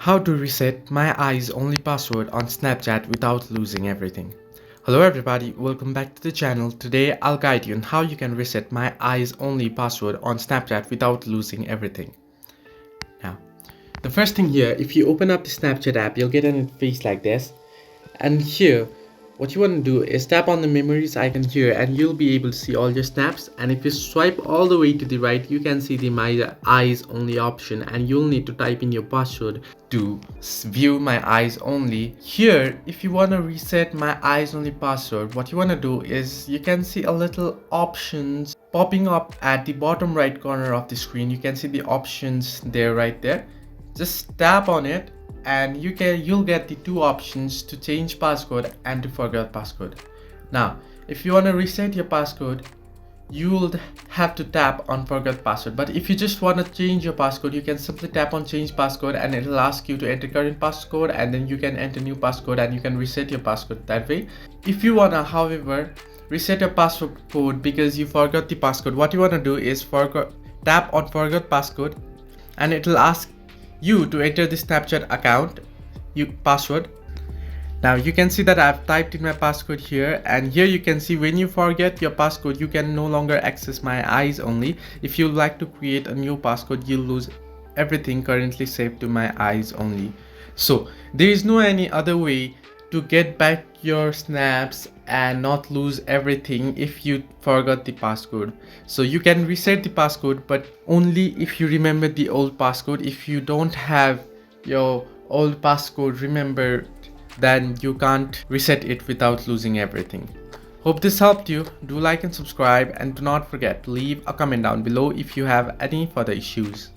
How to reset my eyes only password on Snapchat without losing everything. Hello everybody, welcome back to the channel. Today I'll guide you on how you can reset my eyes only password on Snapchat without losing everything. Now, the first thing here, if you open up the Snapchat app, you'll get an interface like this. And here, what you want to do is tap on the memories icon here and you'll be able to see all your snaps. And if you swipe all the way to the right, you can see the my eyes only option and you'll need to type in your password to view my eyes only. Here, if you want to reset my eyes only password, what you want to do is you can see a little options popping up at the bottom right corner of the screen. You can see the options there, right there. Just tap on it and you'll get the two options to change passcode and to forget passcode. Now, if you want to reset your passcode, you'll have to tap on forget password. But if you just want to change your passcode, you can simply tap on change passcode and it'll ask you to enter current passcode, and then you can enter new passcode and you can reset your passcode that way. If you wanna, however, reset your password code because you forgot the passcode, what you want to do is tap on forgot passcode and it'll ask you to enter the Snapchat account password. Now you can see that I've typed in my passcode here, and here you can see when you forget your passcode, you can no longer access my eyes only. If you like to create a new passcode, you'll lose everything currently saved to my eyes only. So there is no any other way to get back your snaps and not lose everything if you forgot the passcode. So you can reset the passcode, but only if you remember the old passcode. If you don't have your old passcode remembered, then you can't reset it without losing everything. Hope this helped you. Do like and subscribe, and do not forget to leave a comment down below if you have any further issues.